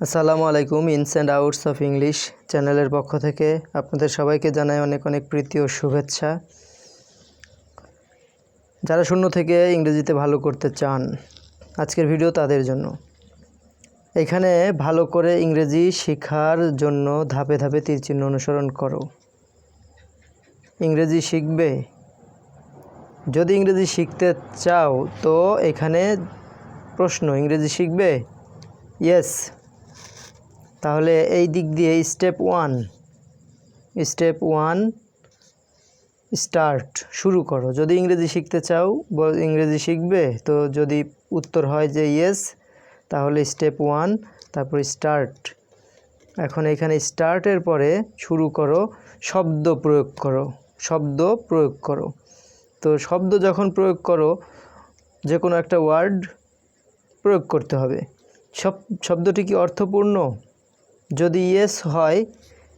আসসালামু আলাইকুম। ইনস and outs of English চ্যানেলের পক্ষ থেকে আপনাদের সবাইকে জানাই অনেক অনেক প্রীতি ও শুভেচ্ছা। যারা শূন্য থেকে ইংরেজিতে ভালো করতে চান, আজকের ভিডিও তাদের জন্য। এখানে ভালো করে ইংরেজি শেখার জন্য ধাপে ধাপে তীরচিহ্ন অনুসরণ করো। ইংরেজি শিখবে, যদি ইংরেজি শিখতে চাও তো এখানে প্রশ্ন, ইংরেজি শিখবে? ইয়েস। তাহলে এই দিক দিয়ে স্টেপ ওয়ান স্টার্ট, শুরু করো। যদি ইংরেজি শিখতে চাও, ইংরেজি শিখবে, তো যদি উত্তর হয় যে ইয়েস, তাহলে স্টেপ ওয়ান, তারপর স্টার্ট। এখন এখানে স্টার্টের পরে শুরু করো, শব্দ প্রয়োগ করো। তো শব্দ যখন প্রয়োগ করো, যে কোনো একটা ওয়ার্ড প্রয়োগ করতে হবে। শব্দটি কি অর্থপূর্ণ? যদি ইয়েস হয়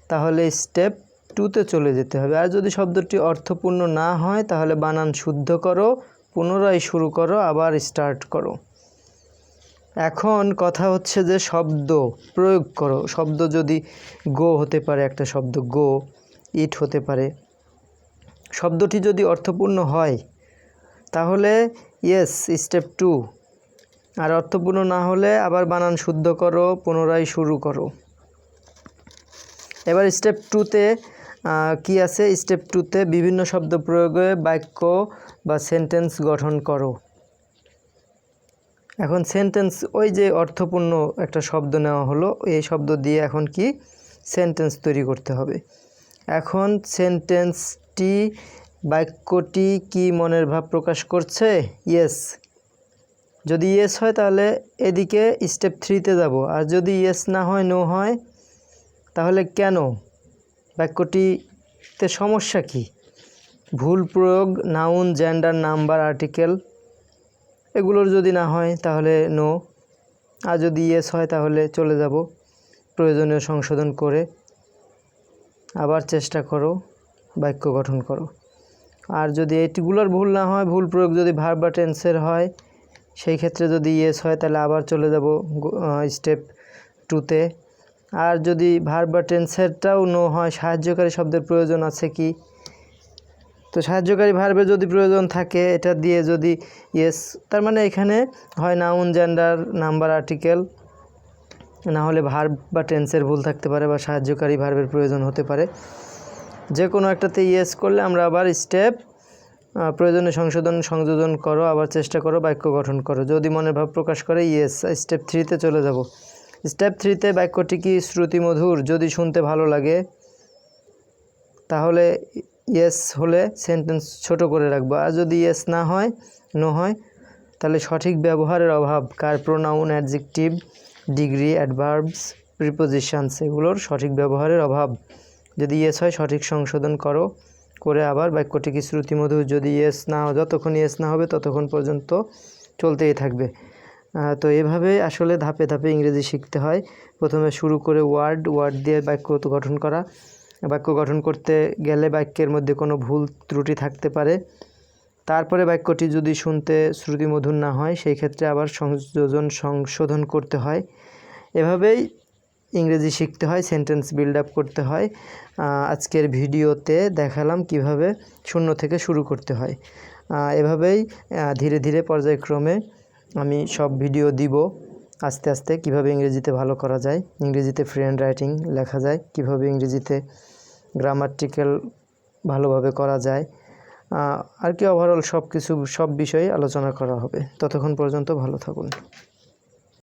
তাহলে স্টেপ টুতে চলে যেতে হবে। আর যদি শব্দটি অর্থপূর্ণ না হয় তাহলে বানান শুদ্ধ করো, পুনরায় শুরু করো, আবার স্টার্ট করো। এখন কথা হচ্ছে যে শব্দ প্রয়োগ করো। শব্দ যদি গো হতে পারে, একটা শব্দ গো, ইট হতে পারে। শব্দটি যদি অর্থপূর্ণ হয় তাহলে ইয়েস, স্টেপ টু। আর অর্থপূর্ণ না হলে আবার বানান শুদ্ধ করো, পুনরায় শুরু করো। এবার স্টেপ টুতে কি আছে? স্টেপ টুতে বিভিন্ন শব্দ প্রয়োগে বাক্য বা সেন্টেন্স গঠন করো। এখন সেন্টেন্স, ওই যে অর্থপূর্ণ একটা শব্দ নেওয়া হলো, এই শব্দ দিয়ে এখন কি সেন্টেন্স তৈরি করতে হবে। এখন সেন্টেন্সটি, বাক্যটি কি মনের ভাব প্রকাশ করছে? ইয়েস। যদি ইয়েস হয় তাহলে এদিকে স্টেপ থ্রিতে যাব। আর যদি ইয়েস না হয়, নো হয়, তাহলে কেন? বাক্যটিতে সমস্যা কি? ভুল প্রয়োগ, নাউন, জেন্ডার, নাম্বার, আর্টিকেল, এগুলোর যদি না হয় তাহলে নো। আর যদি ইয়েস হয় তাহলে চলে যাব, প্রয়োজনীয় সংশোধন করে আবার চেষ্টা করো, বাক্য গঠন করো। আর যদি এইগুলোর ভুল না হয়, ভুল প্রয়োগ যদি ভার্ব বা টেন্সের হয়, সেই ক্ষেত্রে যদি ইয়েস হয় তাহলে আবার চলে যাব স্টেপ টুতে। আর যদি ভার্ব বা টেন্সেরটাও নো হয়, সাহায্যকারী শব্দের প্রয়োজন আছে কি? তো সাহায্যকারী ভার্বের যদি প্রয়োজন থাকে, এটা দিয়ে যদি ইয়েস, তার মানে এখানে হয় নাউন, জেন্ডার, নাম্বার, আর্টিকেল, না হলে ভার্ব বা টেন্সের ভুল থাকতে পারে, বা সাহায্যকারী ভার্বের প্রয়োজন হতে পারে। যে কোনো একটাতে ইয়েস করলে আমরা আবার স্টেপ প্রয়োজনীয় সংযোজন করো, আবার চেষ্টা করো, বাক্য গঠন করো। যদি মনের ভাব প্রকাশ করে, ইয়েস। স্টেপ থ্রিতে চলে যাব। স্টেপ থ্রিতে বাক্যটি কি শ্রুতিমধুর? যদি শুনতে ভালো লাগে তাহলে ইয়েস হলে সেন্টেন্স ছোট করে রাখবো। আর যদি ইয়েস না হয়, নো হয়, তাহলে সঠিক ব্যবহারের অভাব, কার, pronoun, adjective, degree, adverbs, prepositions, এগুলোর সঠিক ব্যবহারের অভাব। যদি ইয়েস হয় সঠিক সংশোধন করো, করে আবার বাক্যটি কি শ্রুতিমধুর? যদি ইয়েস না হয়, যতক্ষণ ইয়েস না হবে ততক্ষণ পর্যন্ত চলতেই থাকবে। তো এভাবে আসলে ধাপে ধাপে ইংরেজি শিখতে হয়। প্রথমে শুরু করে ওয়ার্ড দিয়ে বাক্য গঠন করা। বাক্য গঠন করতে গেলে বাক্যের মধ্যে কোনো ভুল ত্রুটি থাকতে পারে। তারপরে বাক্যটি যদি শুনতে শ্রুতিমধুর না হয়, সেই ক্ষেত্রে আবার সংশোধন করতে হয়। এভাবেই ইংরেজি শিখতে হয়, সেন্টেন্স বিল্ড আপ করতে হয়। আজকের ভিডিওতে দেখালাম কিভাবে শূন্য থেকে শুরু করতে হয়। এভাবেই ধীরে ধীরে পর্যায়ক্রমে আমি সব ভিডিও দিব আস্তে আস্তে, কিভাবে ইংরেজিতে ভালো করা যায়, ইংরেজিতে ফ্রি হ্যান্ড রাইটিং লেখা যায়, কিভাবে ইংরেজিতে গ্রামাটিক্যাল ভালোভাবে করা যায়, আর কি ওভারঅল সব বিষয়ে আলোচনা করা হবে। ততক্ষণ পর্যন্ত ভালো থাকুন।